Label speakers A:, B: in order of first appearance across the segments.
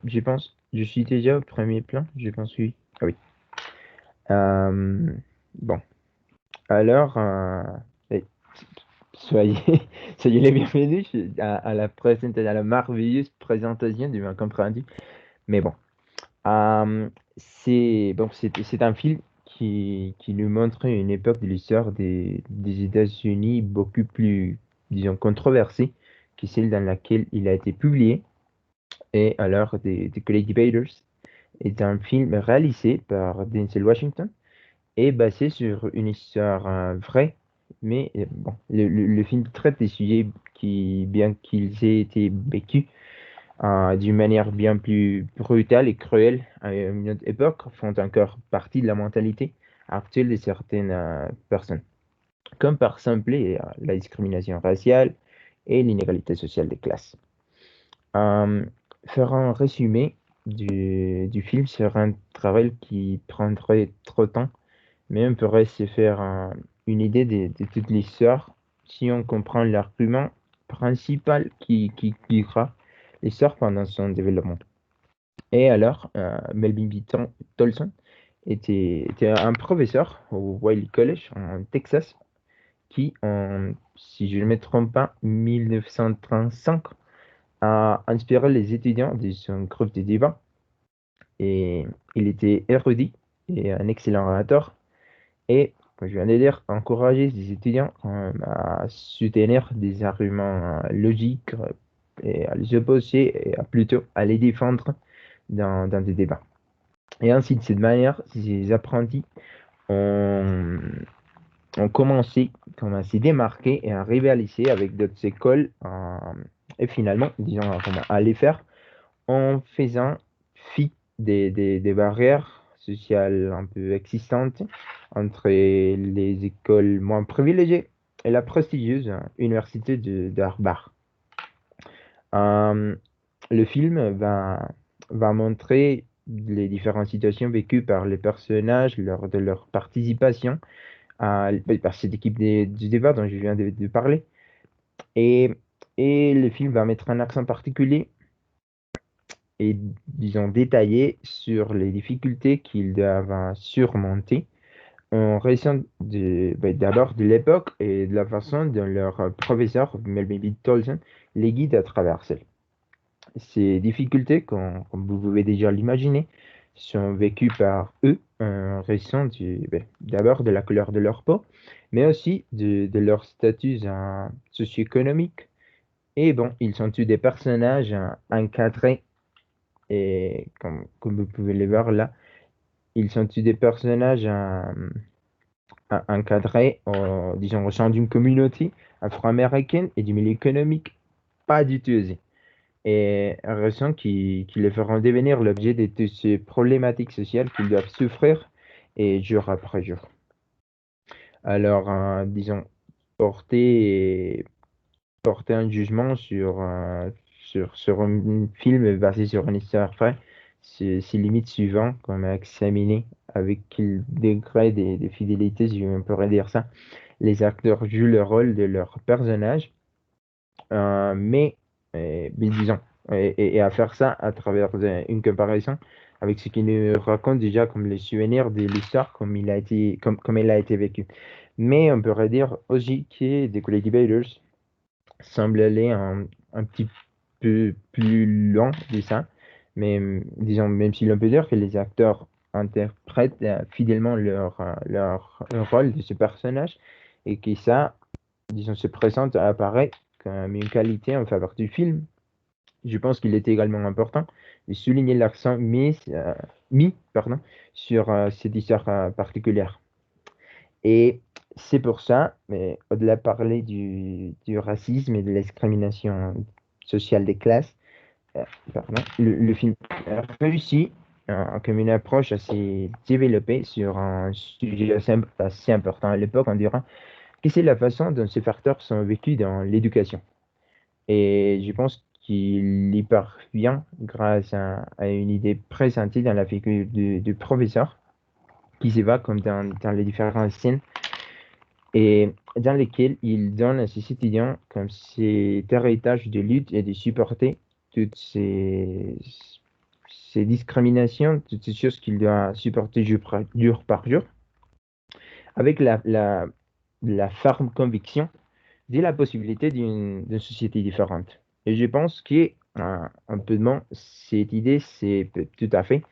A: Je pense, je suis déjà au premier plan, je pense oui. Ah oui. Euh, bon, alors, eh, soyez, soyez les bienvenus à la à la merveilleuse présentation du compréhendu. Mais bon, c'est un film qui nous montre une époque de l'histoire des États-Unis beaucoup plus, disons, controversée que celle dans laquelle il a été publié. Et alors, des College Debaters est un film réalisé par Denzel Washington et basé sur une histoire vraie. Mais bon, le film traite des sujets qui, bien qu'ils aient été vécus d'une manière bien plus brutale et cruelle à une autre époque, font encore partie de la mentalité actuelle de certaines personnes, comme par exemple la discrimination raciale et l'inégalité sociale des classes. Euh, Faire un résumé du film serait un travail qui prendrait trop de temps, mais on pourrait se faire une idée de toute l'histoire si on comprend l'argument principal qui guidera l'histoire pendant son développement. Et alors, Melvin B. Tolson était un professeur au Wiley College en Texas qui, si je ne me trompe pas, 1935, a inspiré les étudiants de son groupe de débat. Et il était érudit et un excellent orateur. Et, comme je viens de dire, encourager les étudiants à soutenir des arguments logiques et à les opposer et plutôt à les défendre dans des débats. Et ainsi, de cette manière, ces apprentis ont, ont commencé comme à se démarquer et à rivaliser avec d'autres écoles et finalement, disons, à les faire en faisant fi des barrières sociales un peu existantes entre les écoles moins privilégiées et la prestigieuse université d'Harvard. Euh, le film va montrer les différentes situations vécues par les personnages lors de leur participation par cette équipe du débat dont je viens de parler. Et, et le film va mettre un accent particulier et, disons, détaillé sur les difficultés qu'ils doivent surmonter en raison d'abord de l'époque et de la façon dont leur professeur, Melvin B. Tolson, les guide à travers celles. Ces difficultés, comme vous pouvez déjà l'imaginer, sont vécues par eux en raison d'abord de la couleur de leur peau, mais aussi de leur statut socio-économique. Et bon, ils sont tous des personnages encadrés et comme vous pouvez le voir là, ils sont tous des personnages encadrés, disons, au sein d'une communauté afro-américaine et du milieu économique pas du tout aisé. Et raison qui les feront devenir l'objet de toutes ces problématiques sociales qu'ils doivent souffrir et jour après jour. Alors, disons, porter, porter un jugement sur un film basé sur une histoire vraie, c'est limite suivant, comme à examiner avec quel degré de fidélité, si on pourrait dire ça, les acteurs jouent le rôle de leur personnage, mais, disons, et à faire ça à travers une comparaison avec ce qui nous raconte déjà comme les souvenirs de l'histoire, comme elle a été vécue. Mais on pourrait dire aussi que The Great Debaters semble aller un petit peu plus loin de ça. Mais disons, même si l'on peut dire que les acteurs interprètent fidèlement leur rôle de ce personnage et que ça, disons, se présente, apparaît comme une qualité en faveur du film. Je pense qu'il est également important de souligner l'accent mis pardon, sur cette histoire particulière. Et c'est pour ça, mais au-delà de parler du racisme et de la discrimination sociale des classes, pardon, le film réussit comme une approche assez développée sur un sujet assez important à l'époque, on dira, que c'est la façon dont ces facteurs sont vécus dans l'éducation. Et je pense qu'il y parvient grâce à une idée présentée dans la figure du professeur qui se va comme dans les différentes scènes et dans lesquelles il donne à ses étudiants comme cet héritage de lutte et de supporter toutes ces, ces discriminations, toutes ces choses qu'il doit supporter jour par jour, avec la ferme conviction de la possibilité d'une société différente. Et je pense un peu de cette idée, c'est tout à fait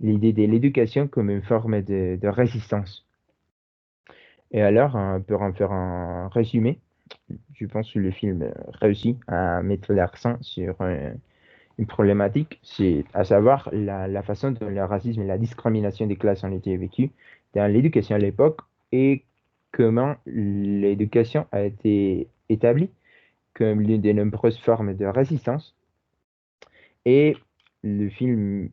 A: l'idée de l'éducation comme une forme de résistance. Et alors, on peut en faire un résumé. Je pense que le film réussit à mettre l'accent sur une problématique, c'est à savoir la façon dont le racisme et la discrimination des classes ont été vécues dans l'éducation à l'époque et comment l'éducation a été établie comme l'une des nombreuses formes de résistance. Et le film,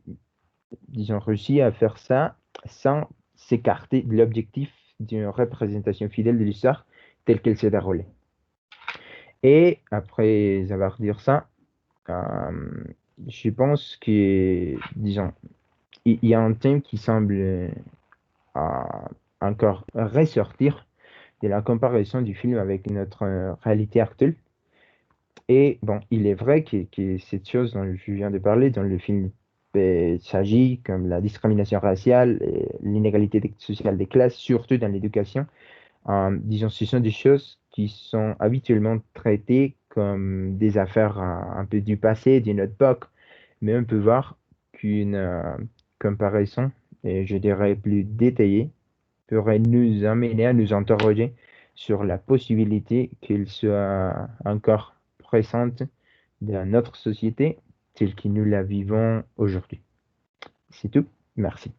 A: disons, réussit à faire ça sans s'écarter de l'objectif d'une représentation fidèle de l'histoire telle qu'elle s'est déroulée. Et après avoir dit ça, euh, je pense que, disons, il y a un thème qui semble euh, encore ressortir de la comparaison du film avec notre réalité actuelle. Et bon, il est vrai que cette chose dont je viens de parler dans le film s'agit comme la discrimination raciale et l'inégalité sociale des classes, surtout dans l'éducation. Disons, ce sont des choses qui sont habituellement traitées comme des affaires un peu du passé, d'une autre époque, mais on peut voir qu'une comparaison, et je dirais plus détaillée, pourrait nous amener à nous interroger sur la possibilité qu'il soit encore présente dans notre société telle que nous la vivons aujourd'hui. C'est tout. Merci.